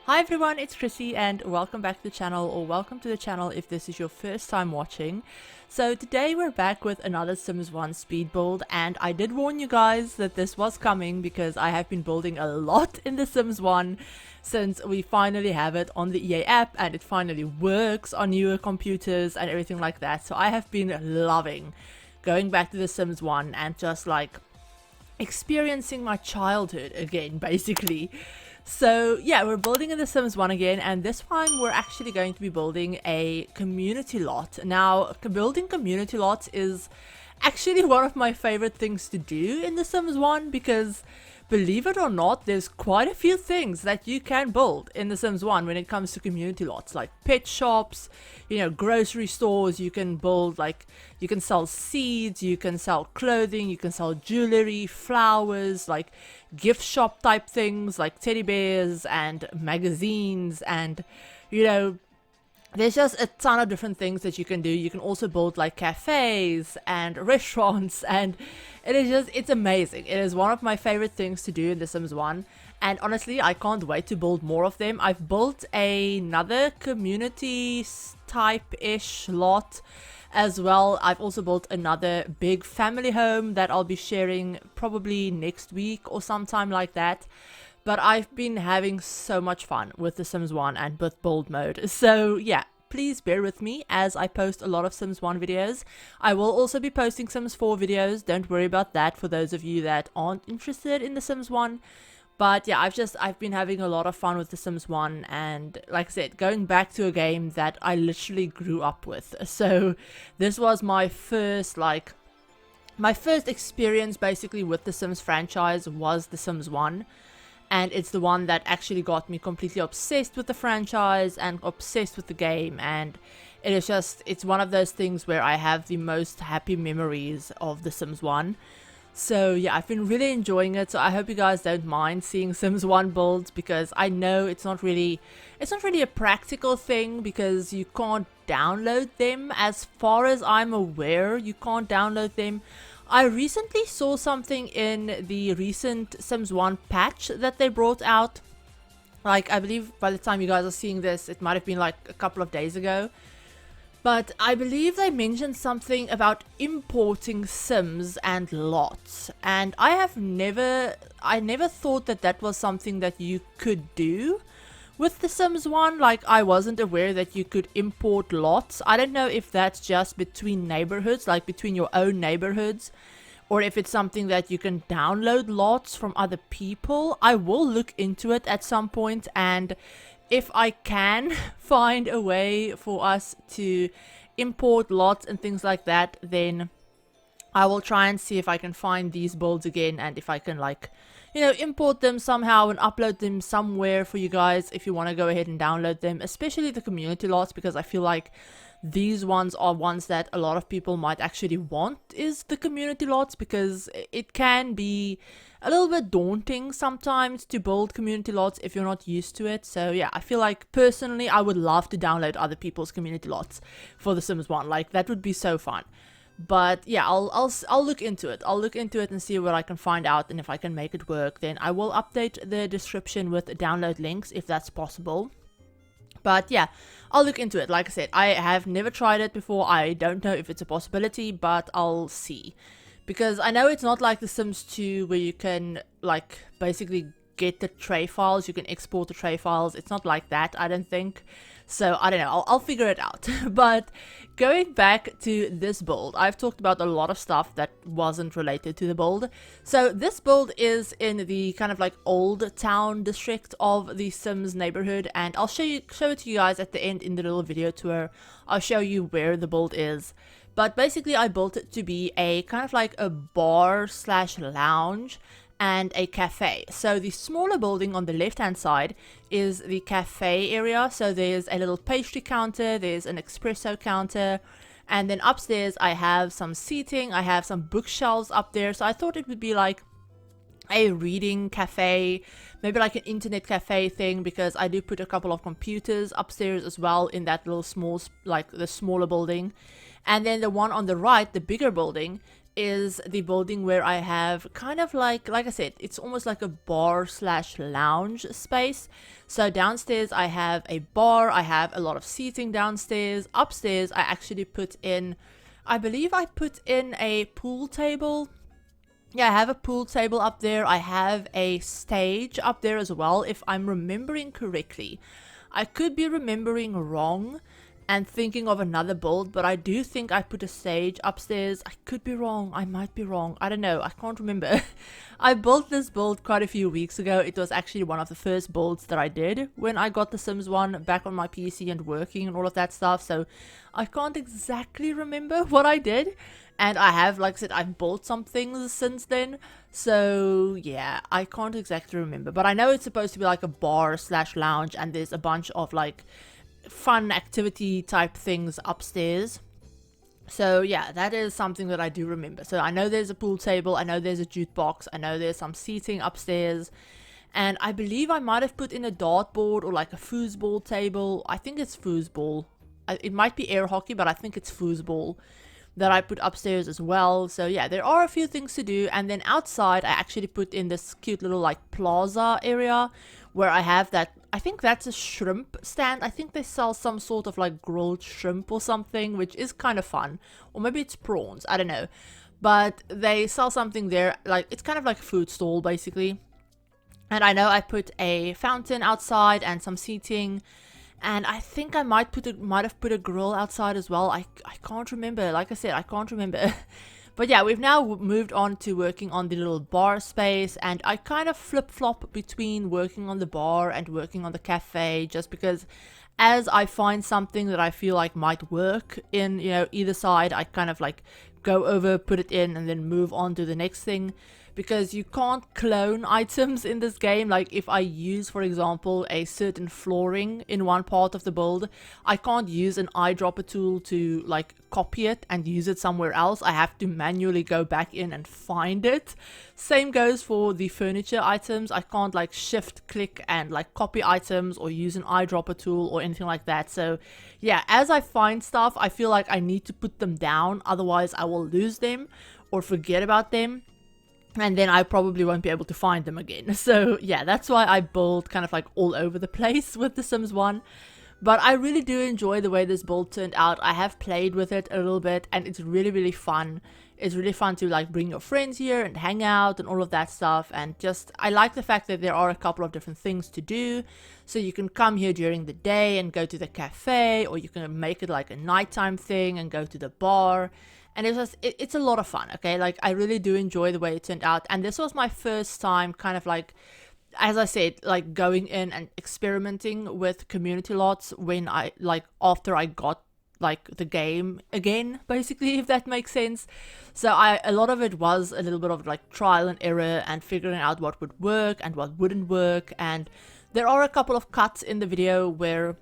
Hi everyone, it's Chrissie and welcome back to the channel, or welcome to the channel if this is your first time watching. So today we're back with another Sims 1 speed build, and I did warn you guys that this was coming because I have been building a lot in the Sims 1 since we finally have it on the EA app and it finally works on newer computers and everything like that. So I have been loving going back to the Sims 1 and just like experiencing my childhood again, basically. So yeah, we're building in The Sims 1 again, and this time we're actually going to be building a community lot. Now, building community lots is actually one of my favorite things to do in The Sims 1 because, believe it or not, there's quite a few things that you can build in The Sims 1 when it comes to community lots, like pet shops, you know, grocery stores. You can build, like, you can sell seeds, you can sell clothing, you can sell jewelry, flowers, like gift shop type things like teddy bears and magazines, and you know, there's just a ton of different things that you can do. You can also build like cafes and restaurants, and it's amazing. It is one of my favorite things to do in The Sims 1, and honestly I can't wait to build more of them. I've built another community type-ish lot as well. I've also built another big family home that I'll be sharing probably next week or sometime like that. But I've been having so much fun with The Sims 1 and with build mode. So yeah, please bear with me as I post a lot of Sims 1 videos. I will also be posting Sims 4 videos. Don't worry about that for those of you that aren't interested in The Sims 1. But yeah, I've been having a lot of fun with The Sims 1, and like I said, going back to a game that I literally grew up with. So this was my first experience basically with the Sims franchise was The Sims 1. And it's the one that actually got me completely obsessed with the franchise and obsessed with the game. And it's one of those things where I have the most happy memories of The Sims 1. So yeah, I've been really enjoying it. So I hope you guys don't mind seeing Sims 1 builds, because I know it's not really a practical thing because you can't download them. As far as I'm aware, you can't download them. I recently saw something in the recent Sims 1 patch that they brought out. Like, I believe by the time you guys are seeing this, it might have been like a couple of days ago. But I believe they mentioned something about importing Sims and lots. And I never thought that was something that you could do with The Sims 1. Like, I wasn't aware that you could import lots. I don't know if that's just between neighborhoods, like between your own neighborhoods, or if it's something that you can download lots from other people. I will look into it at some point, and if I can find a way for us to import lots and things like that, then I will try and see if I can find these builds again, and if I can, like, you know, import them somehow and upload them somewhere for you guys if you want to go ahead and download them, especially the community lots, because I feel like these ones are ones that a lot of people might actually want, is the community lots, because it can be a little bit daunting sometimes to build community lots if you're not used to it. So yeah, I feel like personally I would love to download other people's community lots for The Sims 1. Like, that would be so fun. But yeah, I'll look into it. I'll look into it and see what I can find out, and if I can make it work, then I will update the description with download links if that's possible. But yeah, I'll look into it. Like I said, I have never tried it before. I don't know if it's a possibility, but I'll see. Because I know it's not like The Sims 2 where you can, like, basically get the tray files. You can export the tray files. It's not like that, I don't think. So I don't know, I'll figure it out. But going back to this build, I've talked about a lot of stuff that wasn't related to the build. So this build is in the kind of like old town district of the Sims neighborhood, and I'll show it to you guys at the end in the little video tour. I'll show you where the build is. But basically I built it to be a kind of like a bar slash lounge and a cafe. So the smaller building on the left hand side is the cafe area. So there's a little pastry counter, there's an espresso counter, and then upstairs I have some seating, I have some bookshelves up there. So I thought it would be like a reading cafe, maybe like an internet cafe thing, because I do put a couple of computers upstairs as well in that little small, like the smaller building. And then the one on the right, the bigger building, is the building where I have kind of like I said, it's almost like a bar slash lounge space. So downstairs I have a bar, I have a lot of seating downstairs. Upstairs I actually put in, I believe I put in a pool table. Yeah, I have a pool table up there. I have a stage up there as well, if I'm remembering correctly. I could be remembering wrong and thinking of another build, but I do think I put a stage upstairs. I could be wrong. I might be wrong. I don't know. I can't remember. I built this build quite a few weeks ago. It was actually one of the first builds that I did when I got The Sims 1 back on my PC and working and all of that stuff. So I can't exactly remember what I did. And I have, like I said, I've built some things since then. So yeah, I can't exactly remember. But I know it's supposed to be like a bar slash lounge, and there's a bunch of like fun activity type things upstairs. So yeah, that is something that I do remember. So I know there's a pool table, I know there's a jukebox, I know there's some seating upstairs, and I believe I might have put in a dartboard or like a foosball table. I think it's foosball. It might be air hockey, but I think it's foosball that I put upstairs as well. So yeah, there are a few things to do. And then outside I actually put in this cute little like plaza area where I have that, I think that's a shrimp stand. I think they sell some sort of like grilled shrimp or something, which is kind of fun. Or maybe it's prawns, I don't know. But they sell something there, like it's kind of like a food stall basically. And I know I put a fountain outside and some seating. And I think I might have put a grill outside as well. I can't remember. Like I said, I can't remember. But yeah, we've now moved on to working on the little bar space. And I kind of flip-flop between working on the bar and working on the cafe. Just because as I find something that I feel like might work in, you know, either side, I kind of like go over, put it in, and then move on to the next thing. Because you can't clone items in this game. Like if I use, for example, a certain flooring in one part of the build, I can't use an eyedropper tool to like copy it and use it somewhere else. I have to manually go back in and find it. Same goes for the furniture items. I can't like shift click and like copy items or use an eyedropper tool or anything like that. So yeah, as I find stuff, I feel like I need to put them down, otherwise I will lose them or forget about them. And then I probably won't be able to find them again. So yeah, that's why I build kind of like all over the place with The Sims 1. But I really do enjoy the way this build turned out. I have played with it a little bit and it's really, really fun. It's really fun to like bring your friends here and hang out and all of that stuff. And just, I like the fact that there are a couple of different things to do. So you can come here during the day and go to the cafe, or you can make it like a nighttime thing and go to the bar. And it's just, it's a lot of fun, okay? Like, I really do enjoy the way it turned out. And this was my first time kind of like, as I said, like going in and experimenting with community lots when I, like, after I got like the game again, basically, if that makes sense. So a lot of it was a little bit of like trial and error and figuring out what would work and what wouldn't work. And there are a couple of cuts in the video where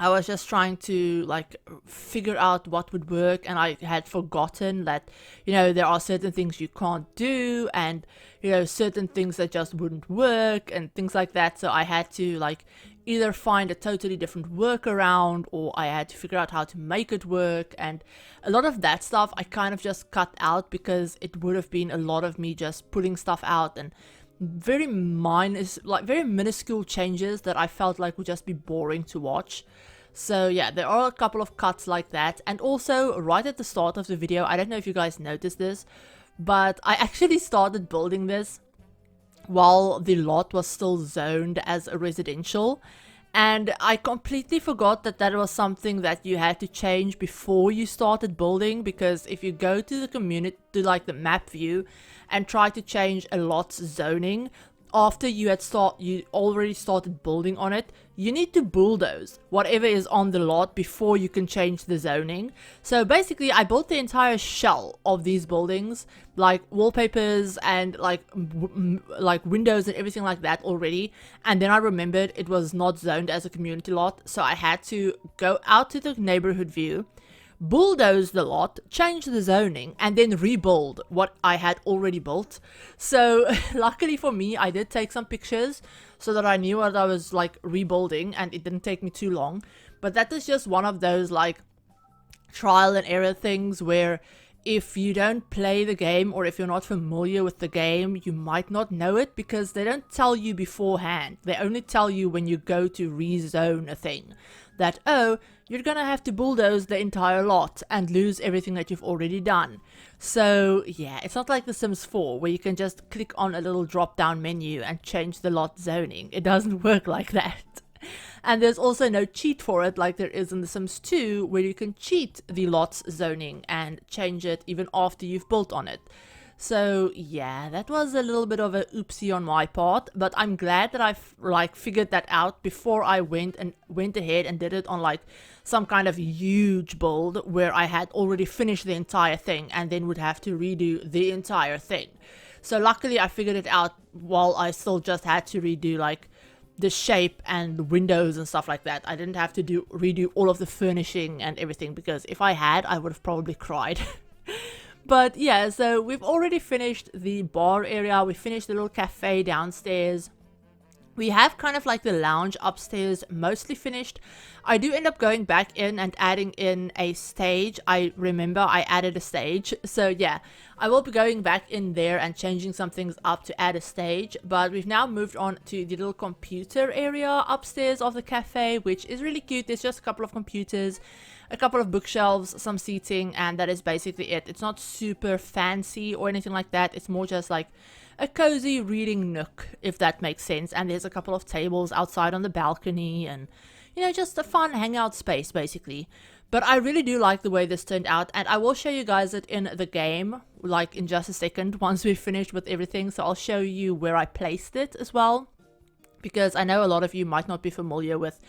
I was just trying to like figure out what would work, and I had forgotten that, you know, there are certain things you can't do, and, you know, certain things that just wouldn't work and things like that. So I had to like either find a totally different workaround, or I had to figure out how to make it work. And a lot of that stuff I kind of just cut out because it would have been a lot of me just putting stuff out and very minuscule changes that I felt like would just be boring to watch. So yeah, there are a couple of cuts like that. And also right at the start of the video, I don't know if you guys noticed this, but I actually started building this while the lot was still zoned as a residential, and I completely forgot that that was something that you had to change before you started building. Because if you go to the community, to like the map view, and try to change a lot's zoning after you already started building on it, you need to bulldoze whatever is on the lot before you can change the zoning. So basically I built the entire shell of these buildings, like wallpapers and like windows and everything like that already, and then I remembered it was not zoned as a community lot, so I had to go out to the neighborhood view, bulldoze the lot, change the zoning, and then rebuild what I had already built. So luckily for me, I did take some pictures so that I knew what I was like rebuilding, and it didn't take me too long. But that is just one of those like trial and error things where if you don't play the game or if you're not familiar with the game, you might not know it because they don't tell you beforehand. They only tell you when you go to rezone a thing that, oh, you're gonna have to bulldoze the entire lot and lose everything that you've already done. So yeah, it's not like The Sims 4 where you can just click on a little drop down menu and change the lot zoning. It doesn't work like that. And there's also no cheat for it like there is in The Sims 2, where you can cheat the lot's zoning and change it even after you've built on it. So yeah, that was a little bit of a oopsie on my part, but I'm glad that I've figured that out before I went ahead and did it on like some kind of huge build where I had already finished the entire thing and then would have to redo the entire thing. So luckily I figured it out while I still just had to redo like the shape and the windows and stuff like that. I didn't have to redo all of the furnishing and everything, because if I had, I would have probably cried. But yeah, so we've already finished the bar area. We finished the little cafe downstairs. We have kind of like the lounge upstairs mostly finished. I do end up going back in and adding in a stage. I remember I added a stage. So yeah, I will be going back in there and changing some things up to add a stage. But we've now moved on to the little computer area upstairs of the cafe, which is really cute. There's just a couple of computers, a couple of bookshelves, some seating, and that is basically it. It's not super fancy or anything like that. It's more just like a cozy reading nook, if that makes sense. And there's a couple of tables outside on the balcony and, you know, just a fun hangout space basically. But I really do like the way this turned out, and I will show you guys it in the game, like in just a second, once we've finished with everything. So I'll show you where I placed it as well, because I know a lot of you might not be familiar with,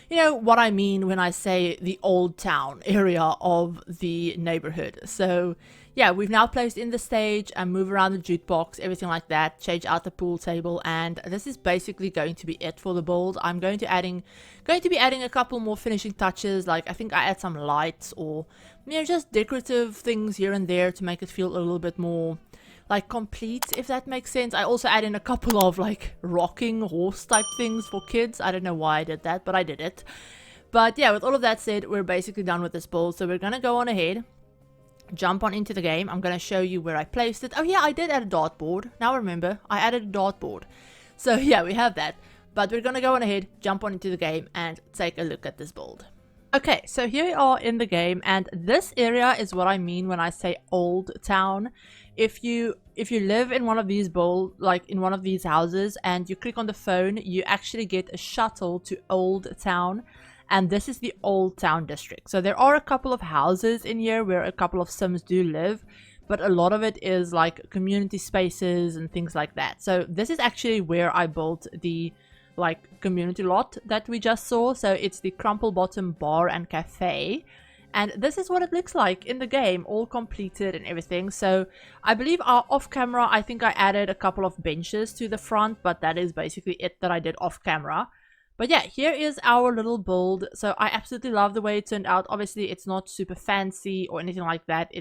you know, what I mean when I say the old town area of the neighborhood. So yeah, we've now placed in the stage and move around the jukebox, everything like that, change out the pool table, and this is basically going to be it for the build. I'm going to be adding a couple more finishing touches, like I think I add some lights or, you know, just decorative things here and there to make it feel a little bit more like complete, if that makes sense. I also add in a couple of like rocking horse type things for kids. I don't know why I did that, but I did it. But yeah, with all of that said, we're basically done with this build. So we're gonna go on ahead, jump on into the game. I'm gonna show you where I placed it. Oh yeah, I did add a dartboard. Now remember, I added a dartboard. So yeah, we have that. But we're gonna go on ahead, jump on into the game, and take a look at this build. Okay, so here we are in the game, and this area is what I mean when I say old town. If you live in one of these in one of these houses and you click on the phone, you actually get a shuttle to Old Town, and this is the Old Town district. So there are a couple of houses in here where a couple of Sims do live, but a lot of it is like community spaces and things like that. So this is actually where I built the like community lot that we just saw. So it's the CRUMPLEBOTTOM bar and cafe. And this is what it looks like in the game, all completed and everything. So I believe off camera, I think I added a couple of benches to the front, but that is basically it that I did off camera. But yeah, here is our little build. So I absolutely love the way it turned out. Obviously, it's not super fancy or anything like that.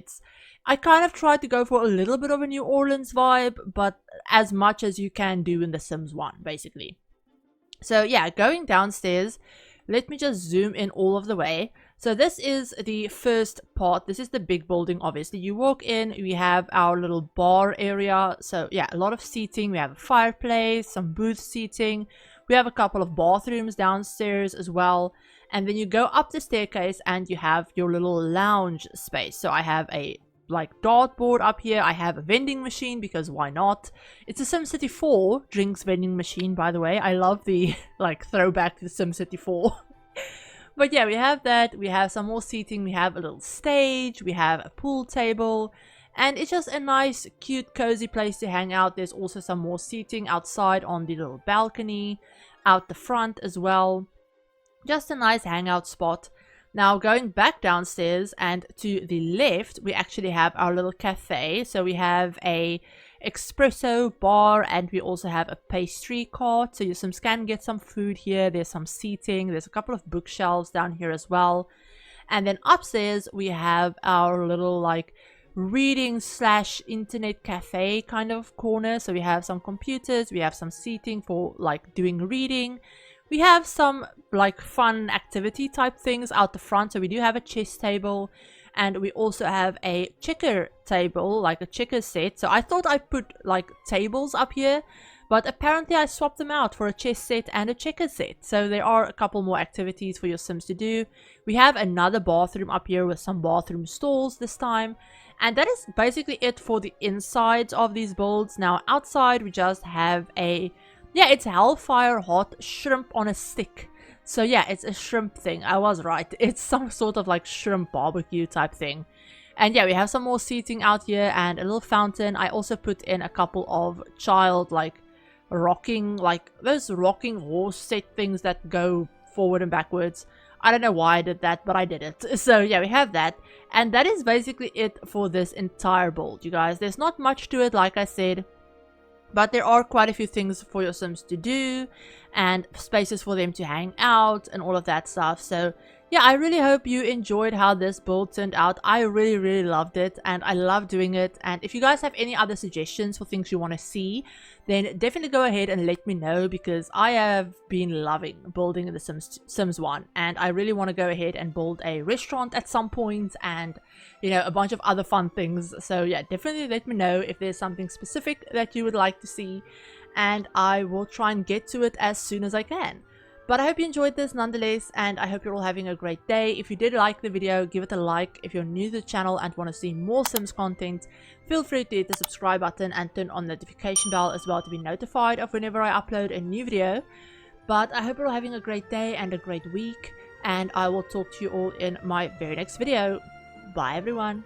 I kind of tried to go for a little bit of a New Orleans vibe, but as much as you can do in The Sims 1, basically. So yeah, going downstairs, let me just zoom in all of the way. So this is the first part. This is the big building, obviously. You walk in, we have our little bar area. So yeah, a lot of seating. We have a fireplace, some booth seating. We have a couple of bathrooms downstairs as well. And then you go up the staircase and you have your little lounge space. So I have a like dartboard up here. I have a vending machine because why not? It's a SimCity 4 drinks vending machine, by the way. I love the like throwback to SimCity 4. But yeah, we have that. We have some more seating. We have a little stage. We have a pool table. And it's just a nice, cute, cozy place to hang out. There's also some more seating outside on the little balcony, out the front as well. Just a nice hangout spot. Now going back downstairs and to the left, we actually have our little cafe. So we have a espresso bar and we also have a pastry cart, so you can get some food here. There's some seating, there's a couple of bookshelves down here as well, and then upstairs we have our little like reading / internet cafe kind of corner. So we have some computers, we have some seating for like doing reading, we have some like fun activity type things out the front. So we do have a chess table, and we also have a checker table, like a checker set. So I thought I put like tables up here, but apparently I swapped them out for a chess set and a checker set. So there are a couple more activities for your Sims to do. We have another bathroom up here with some bathroom stalls this time. And that is basically it for the insides of these builds. Now outside we just have a, yeah, it's Hellfire Hot Shrimp on a Stick. So yeah, it's a shrimp thing. I was right. It's some sort of like shrimp barbecue type thing. And yeah, we have some more seating out here and a little fountain. I also put in a couple of child like rocking, like those rocking horse set things that go forward and backwards. I don't know why I did that, but I did it. So yeah, we have that. And that is basically it for this entire build, you guys. There's not much to it, like I said. But there are quite a few things for your Sims to do and spaces for them to hang out and all of that stuff. So yeah, I really hope you enjoyed how this build turned out. I really loved it and I love doing it. And if you guys have any other suggestions for things you want to see, then definitely go ahead and let me know, because I have been loving building the Sims 1 and I really want to go ahead and build a restaurant at some point and, you know, a bunch of other fun things. So yeah, definitely let me know if there's something specific that you would like to see, and I will try and get to it as soon as I can. But I hope you enjoyed this nonetheless, and I hope you're all having a great day. If you did like the video, give it a like. If you're new to the channel and want to see more Sims content, feel free to hit the subscribe button and turn on the notification bell as well to be notified of whenever I upload a new video. But I hope you're all having a great day and a great week, and I will talk to you all in my very next video. Bye everyone.